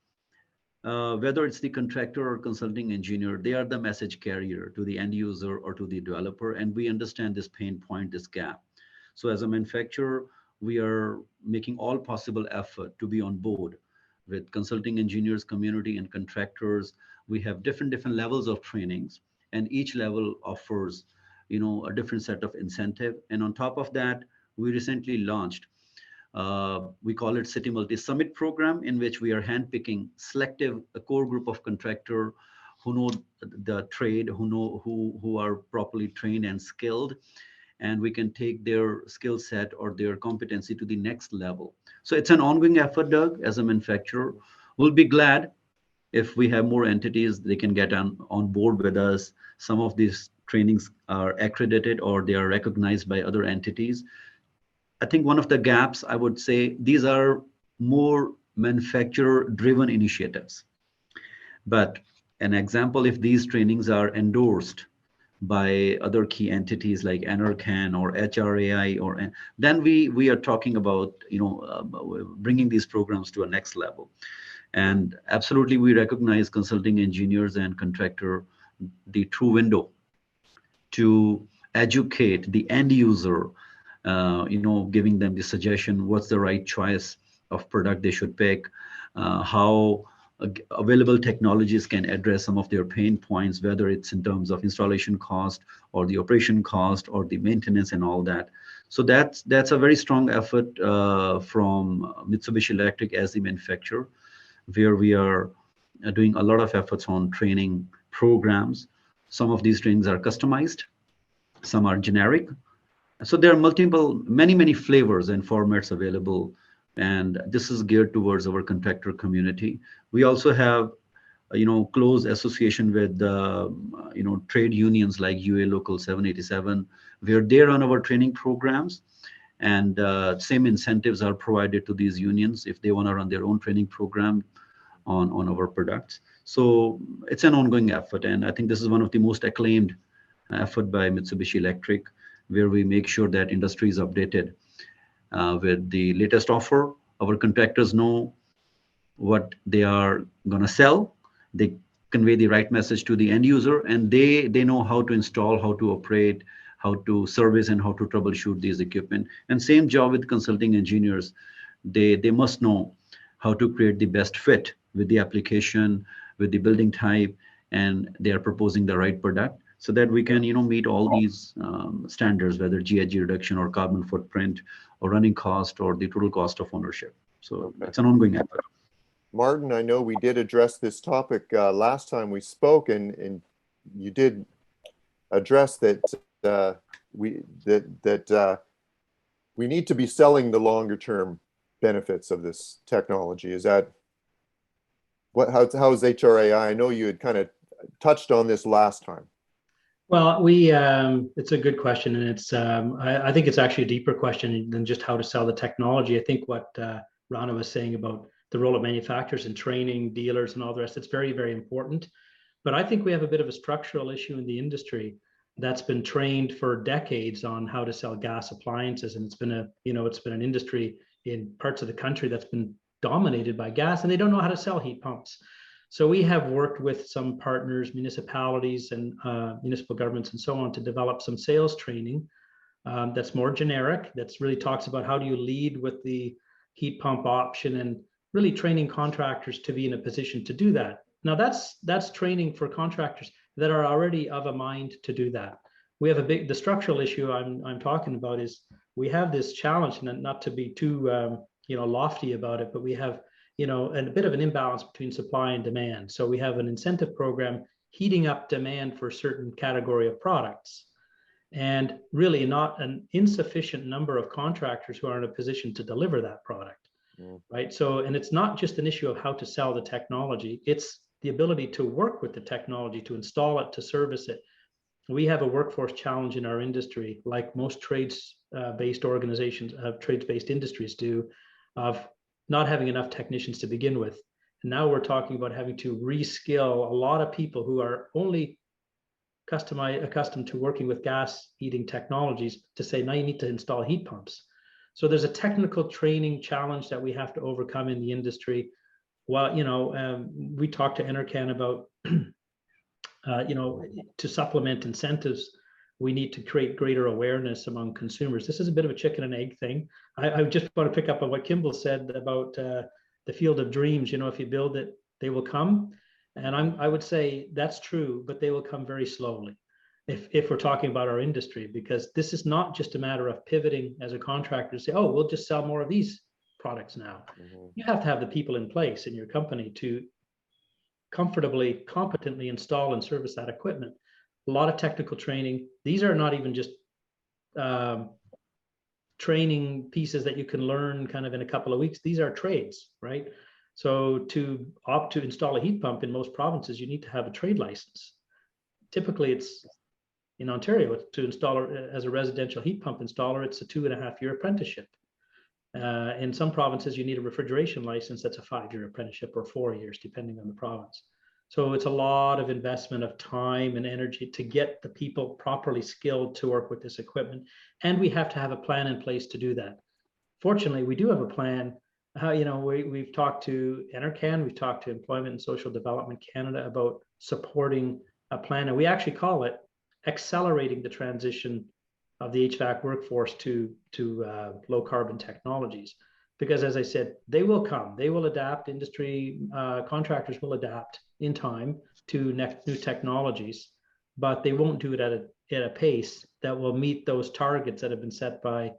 whether it's the contractor or consulting engineer, they are the message carrier to the end user or to the developer. And we understand this pain point, this gap. So as a manufacturer, we are making all possible effort to be on board with consulting engineers, community, and contractors. We have different levels of trainings, and each level offers a different set of incentive. And on top of that, we recently launched, we call it City Multi Summit program, in which we are handpicking a core group of contractor who know the trade, who are properly trained and skilled, and we can take their skill set or their competency to the next level. So it's an ongoing effort, Doug. As a manufacturer, we'll be glad if we have more entities, they can get on board with us. Some of these trainings are accredited or they are recognized by other entities. I think one of the gaps, I would say, these are more manufacturer-driven initiatives. But an example, if these trainings are endorsed by other key entities like NRCan or HRAI, then we are talking about bringing these programs to a next level. And absolutely, we recognize consulting engineers and contractor the true window to educate the end user, giving them the suggestion what's the right choice of product they should pick, how available technologies can address some of their pain points, whether it's in terms of installation cost or the operation cost or the maintenance and all that. So that's a very strong effort from Mitsubishi Electric as the manufacturer, where we are doing a lot of efforts on training programs. Some of these trainings are customized, some are generic. So there are many flavors and formats available, and this is geared towards our contractor community. We also have, close association with, trade unions like UA Local 787, where they run our training programs, and same incentives are provided to these unions if they want to run their own training program on our products. So it's an ongoing effort, and I think this is one of the most acclaimed effort by Mitsubishi Electric, where we make sure that industry is updated with the latest offer. Our contractors know what they are going to sell, they convey the right message to the end user, and they know how to install, how to operate, how to service, and how to troubleshoot these equipment. And same job with consulting engineers. They must know how to create the best fit with the application, with the building type, and they are proposing the right product so that we can meet all these standards, whether GHG reduction or carbon footprint or running cost or the total cost of ownership. So it's an ongoing effort. Martin, I know we did address this topic last time we spoke, and you did address that we need to be selling the longer term benefits of this technology. Is that how is HRAI? I know you had kind of touched on this last time. Well, it's a good question, and it's I think it's actually a deeper question than just how to sell the technology. I think what Rana was saying about the role of manufacturers and training dealers and all the rest, it's very, very important. But I think we have a bit of a structural issue in the industry that's been trained for decades on how to sell gas appliances, and it's been an industry in parts of the country that's been dominated by gas, and they don't know how to sell heat pumps. So we have worked with some partners, municipalities and municipal governments and so on, to develop some sales training that's more generic, that's really talks about how do you lead with the heat pump option, and really training contractors to be in a position to do that. Now that's training for contractors that are already of a mind to do that. We have the structural issue I'm talking about is we have this challenge, and not to be too lofty about it, but we have a bit of an imbalance between supply and demand. So we have an incentive program heating up demand for a certain category of products, and really not an insufficient number of contractors who are in a position to deliver that product. Right. So, and it's not just an issue of how to sell the technology, it's the ability to work with the technology, to install it, to service it. We have a workforce challenge in our industry, like most trades-based organizations, trades-based industries do, of not having enough technicians to begin with. And now we're talking about having to reskill a lot of people who are only accustomed to working with gas heating technologies to say, now you need to install heat pumps. So there's a technical training challenge that we have to overcome in the industry. Well, we talked to Enercan about, to supplement incentives, we need to create greater awareness among consumers. This is a bit of a chicken and egg thing. I just want to pick up on what Kimball said about the field of dreams. If you build it, they will come. And I would say that's true, but they will come very slowly. If we're talking about our industry, because this is not just a matter of pivoting as a contractor to say, oh, we'll just sell more of these products now. You have to have the people in place in your company to comfortably, competently install and service that equipment. A lot of technical training. These are not even just training pieces that you can learn kind of in a couple of weeks. These are trades, right? So to opt to install a heat pump in most provinces, you need to have a trade license. Typically, it's in Ontario, to install as a residential heat pump installer, it's a 2.5-year apprenticeship. In some provinces, you need a refrigeration license. That's a 5-year apprenticeship, or 4 years, depending on the province. So it's a lot of investment of time and energy to get the people properly skilled to work with this equipment. And we have to have a plan in place to do that. Fortunately, we do have a plan. We've talked to Enercan, we've talked to Employment and Social Development Canada about supporting a plan, and we actually call it accelerating the transition of the HVAC workforce to low carbon technologies. Because as I said, they will come, they will adapt, industry contractors will adapt in time to new technologies, but they won't do it at a pace that will meet those targets that have been set by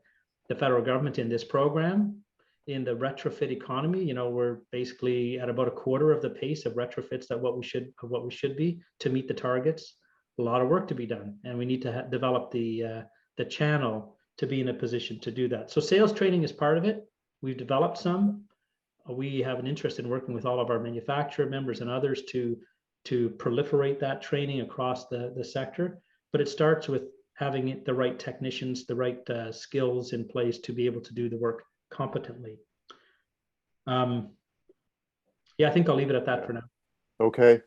the federal government in this program. In the retrofit economy, we're basically at about a quarter of the pace of retrofits that what we should be to meet the targets. A lot of work to be done, and we need to develop the channel to be in a position to do that. So sales training is part of it. We've developed some. We have an interest in working with all of our manufacturer members and others to proliferate that training across the sector. But it starts with having the right technicians, the right skills in place to be able to do the work competently. I think I'll leave it at that for now. Okay.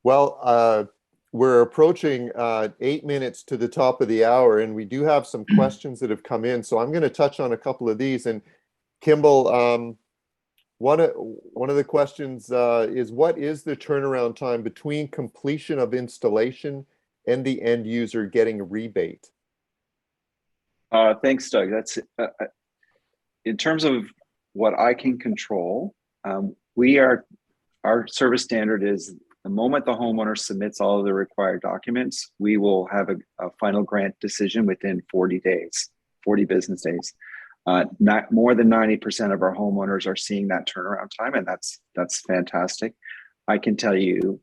Well, we're approaching 8 minutes to the top of the hour, and we do have some questions that have come in. So I'm going to touch on a couple of these. And Kimball, One of the questions is, what is the turnaround time between completion of installation and the end user getting a rebate? Thanks, Doug. That's in terms of what I can control. Our service standard is the moment the homeowner submits all of the required documents, we will have a final grant decision within 40 days, 40 business days. Not more than 90% of our homeowners are seeing that turnaround time, and that's fantastic. I can tell you,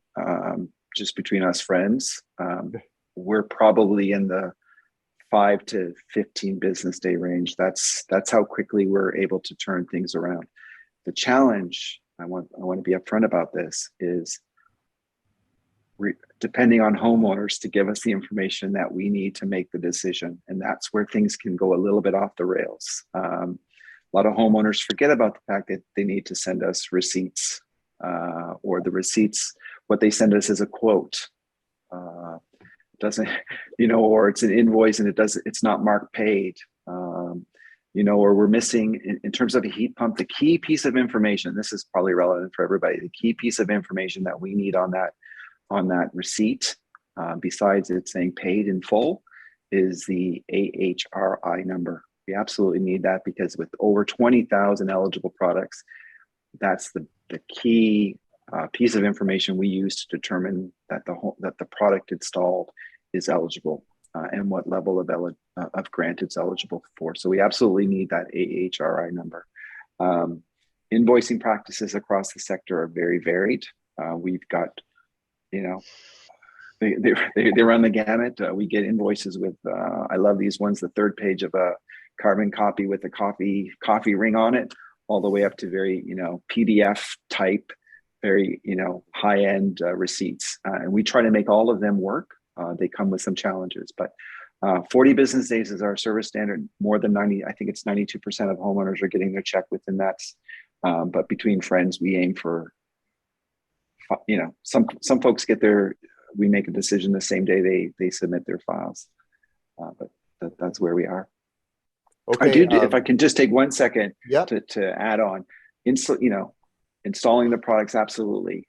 just between us friends, we're probably in the 5 to 15 business day range. That's how quickly we're able to turn things around. The challenge, I want to be upfront about this, is depending on homeowners to give us the information that we need to make the decision. And that's where things can go a little bit off the rails. A lot of homeowners forget about the fact that they need to send us receipts, or the receipts, what they send us is a quote. Doesn't, or it's an invoice and it's not marked paid. Or we're missing in terms of a heat pump, the key piece of information, this is probably relevant for everybody, the key piece of information that we need on that receipt, besides it saying paid in full, is the AHRI number. We absolutely need that, because with over 20,000 eligible products, that's the key piece of information we use to determine that the product installed is eligible, and what level of grant it's eligible for. So we absolutely need that AHRI number. Invoicing practices across the sector are very varied. We've got, they run the gamut. We get invoices with, I love these ones, the third page of a carbon copy with a coffee ring on it, all the way up to very, PDF type, very, high-end receipts. And we try to make all of them work. They come with some challenges, but 40 business days is our service standard. More than 90, I think it's 92% of homeowners are getting their check within that. But between friends, we aim for, some folks we make a decision the same day they submit their files. But that's where we are. Okay. If I can just take 1 second Yep. to add on, installing the products, absolutely.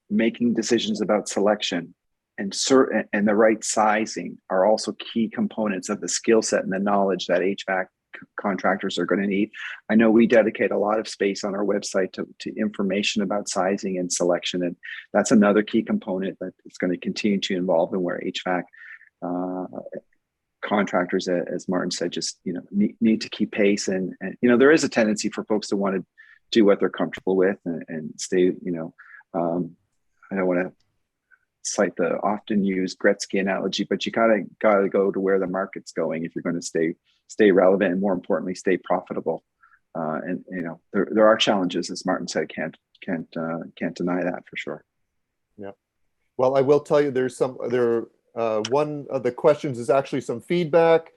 Making decisions about selection and the right sizing are also key components of the skill set and the knowledge that HVAC contractors are going to need. I know we dedicate a lot of space on our website to information about sizing and selection, and that's another key component that is going to continue to evolve, and where HVAC contractors, as Martin said, just need to keep pace. And there is a tendency for folks to want to do what they're comfortable with and stay. I don't want to cite the often used Gretzky analogy, but you gotta go to where the market's going if you're going to stay relevant, and more importantly, stay profitable. And there are challenges, as Martin said. Can't deny that for sure. Yeah. Well, I will tell you, one of the questions is actually some feedback,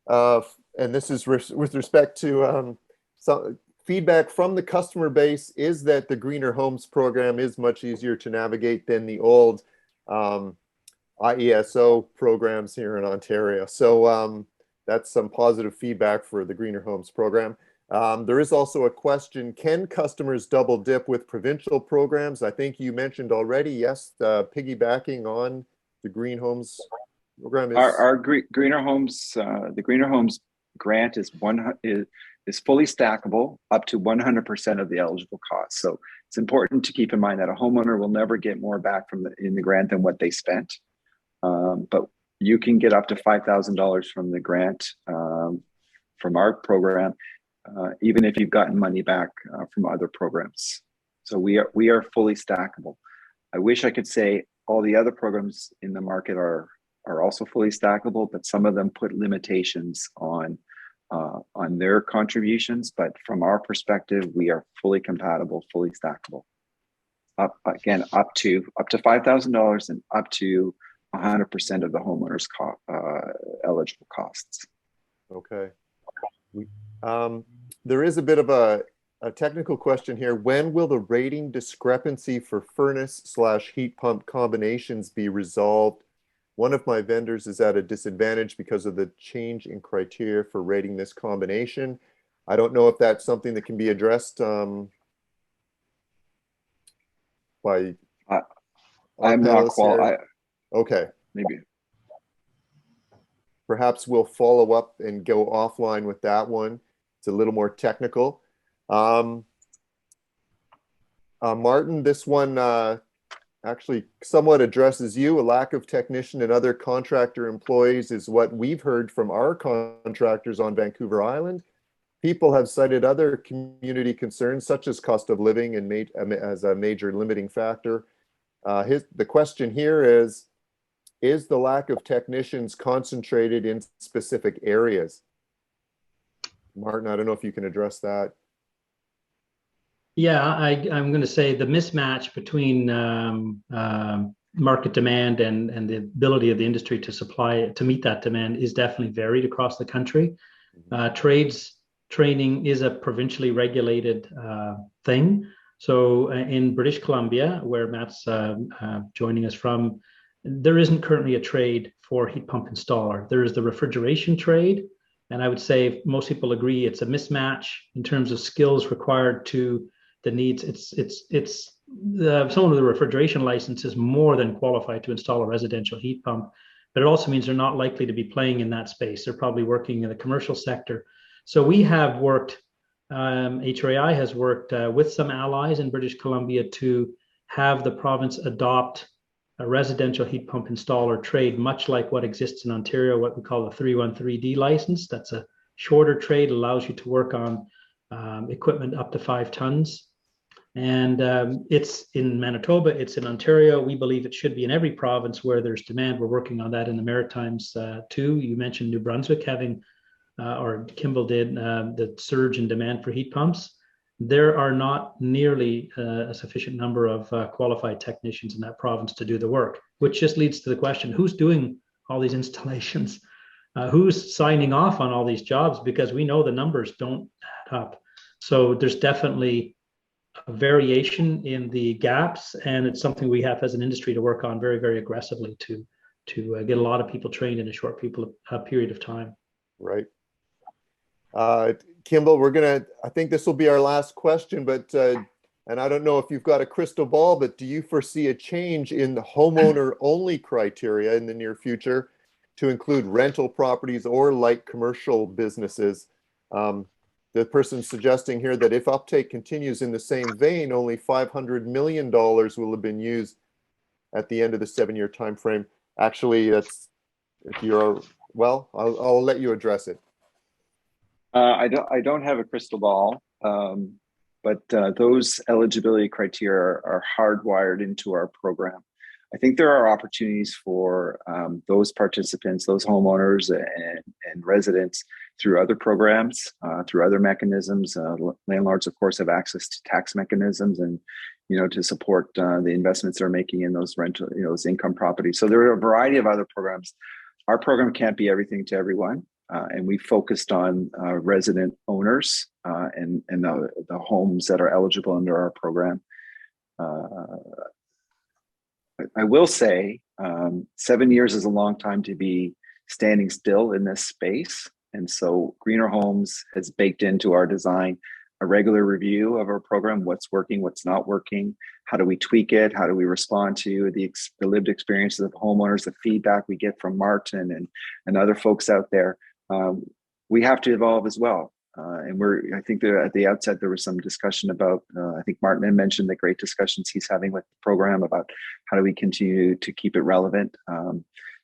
and this is with respect to some feedback from the customer base, is that the Greener Homes program is much easier to navigate than the old IESO programs here in Ontario. So that's some positive feedback for the Greener Homes program. There is also a question: can customers double dip with provincial programs? I think you mentioned already, yes, piggybacking on the Green Homes program is our Greener Homes. The Greener Homes grant is fully stackable up to 100% of the eligible costs. So it's important to keep in mind that a homeowner will never get more back in the grant than what they spent. But you can get up to $5,000 from the grant, from our program, even if you've gotten money back from other programs. So we are fully stackable. I wish I could say all the other programs in the market are also fully stackable, but some of them put limitations on their contributions. But from our perspective, we are fully compatible, fully stackable. Up to $5,000 and up to 100% of the homeowner's eligible costs. Okay. There is a bit of a technical question here. When will the rating discrepancy for furnace/heat pump combinations be resolved? One of my vendors is at a disadvantage because of the change in criteria for rating this combination. I don't know if that's something that can be addressed by I- our I'm not panelists here. qualified. Okay, Maybe. perhaps we'll follow up and go offline with that one. It's a little more technical. Martin, this one actually somewhat addresses you. A lack of technician and other contractor employees is what we've heard from our contractors on Vancouver Island. People have cited other community concerns, such as cost of living, and as a major limiting factor. The question here is the lack of technicians concentrated in specific areas? Martin, I don't know if you can address that. Yeah, I'm going to say the mismatch between market demand and the ability of the industry to supply to meet that demand is definitely varied across the country. Trades training is a provincially regulated thing. So in British Columbia, where Matt's joining us from, there isn't currently a trade for heat pump installer. There is the refrigeration trade, and I would say most people agree it's a mismatch in terms of skills required to the needs. Someone with a refrigeration license is more than qualified to install a residential heat pump, but it also means they're not likely to be playing in that space. They're probably working in the commercial sector. So we have worked, HRAI has worked with some allies in British Columbia to have the province adopt a residential heat pump installer trade, much like what exists in Ontario, what we call the 313D license. That's a shorter trade, allows you to work on equipment up to 5 tons. And it's in Manitoba, it's in Ontario. We believe it should be in every province where there's demand. We're working on that in the Maritimes too. You mentioned New Brunswick having, or Kimball did, the surge in demand for heat pumps. There are not nearly a sufficient number of qualified technicians in that province to do the work, which just leads to the question, who's doing all these installations? Who's signing off on all these jobs? Because we know the numbers don't add up. So there's definitely a variation in the gaps, and it's something we have as an industry to work on very, very aggressively to get a lot of people trained in a short period of time. Right. Kimball, I think this will be our last question, but, and I don't know if you've got a crystal ball, but do you foresee a change in the homeowner only criteria in the near future to include rental properties or light commercial businesses? The person suggesting here that if uptake continues in the same vein, only $500 million will have been used at the end of the 7-year time frame. Actually, that's, if you're, well, I'll let you address it. I don't have a crystal ball, but those eligibility criteria are hardwired into our program. I think there are opportunities for those participants, those homeowners and residents through other programs, through other mechanisms. Landlords, of course, have access to tax mechanisms and, to support the investments they're making in those rental, those income properties. So there are a variety of other programs. Our program can't be everything to everyone. And we focused on resident owners and the homes that are eligible under our program. I will say 7 years is a long time to be standing still in this space. And so Greener Homes has baked into our design a regular review of our program, what's working, what's not working, how do we tweak it, how do we respond to the lived experiences of homeowners, the feedback we get from Martin and other folks out there. We have to evolve as well. And I think that at the outset, there was some discussion about, I think Martin had mentioned the great discussions he's having with the program about how do we continue to keep it relevant.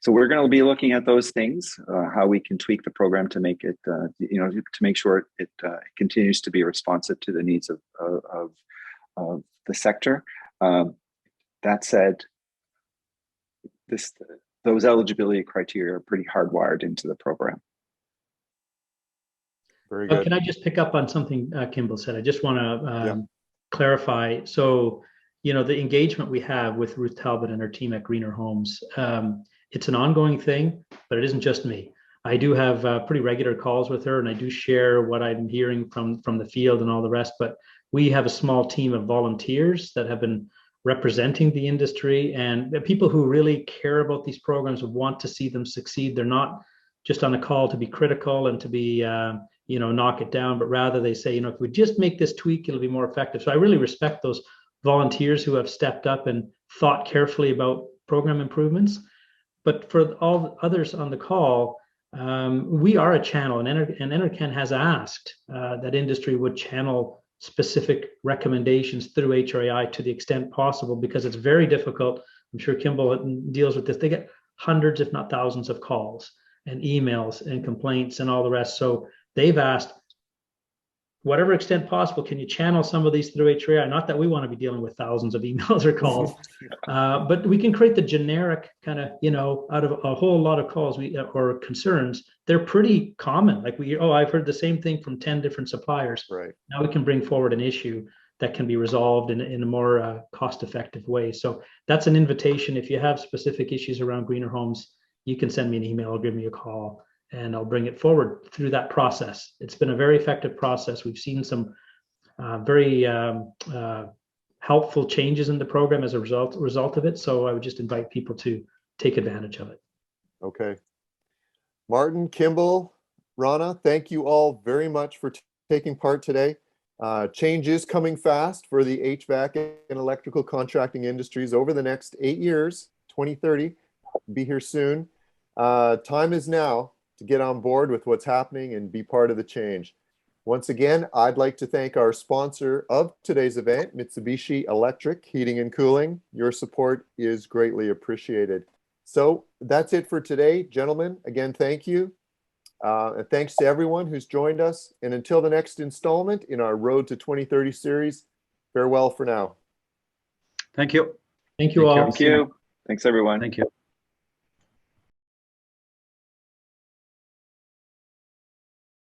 So we're going to be looking at those things, how we can tweak the program to make it, to make sure it continues to be responsive to the needs of the sector. That said, those eligibility criteria are pretty hardwired into the program. Very good. Can I just pick up on something Kimball said? I just want to clarify. So, the engagement we have with Ruth Talbot and her team at Greener Homes, it's an ongoing thing, but it isn't just me. I do have pretty regular calls with her, and I do share what I'm hearing from the field and all the rest. But we have a small team of volunteers that have been representing the industry, and the people who really care about these programs want to see them succeed. They're not just on a call to be critical and to be knock it down, but rather they say, if we just make this tweak, it'll be more effective. So I really respect those volunteers who have stepped up and thought carefully about program improvements. But for all others on the call, we are a channel, and Enercan has asked that industry would channel specific recommendations through HRAI to the extent possible, because it's very difficult. I'm sure Kimball deals with this. They get hundreds, if not thousands, of calls and emails and complaints and all the rest. So they've asked, whatever extent possible, can you channel some of these through HRAI? Not that we want to be dealing with thousands of emails or calls, but we can create the generic kind of, out of a whole lot of calls or concerns. They're pretty common. Like I've heard the same thing from 10 different suppliers. Right. Now we can bring forward an issue that can be resolved in a more cost-effective way. So that's an invitation. If you have specific issues around greener homes, you can send me an email or give me a call, and I'll bring it forward through that process. It's been a very effective process. We've seen some very helpful changes in the program as a result of it. So I would just invite people to take advantage of it. Okay. Martin, Kimball, Rana, thank you all very much for taking part today. Change is coming fast for the HVAC and electrical contracting industries over the next 8 years, 2030. Be here soon. Time is now to get on board with what's happening and be part of the change. Once again, I'd like to thank our sponsor of today's event, Mitsubishi Electric Heating and Cooling. Your support is greatly appreciated. So that's it for today, gentlemen. Again, thank you. And thanks to everyone who's joined us. And until the next installment in our Road to 2030 series, farewell for now. Thank you. Thank you all. Thank you. Thanks, everyone. Thank you.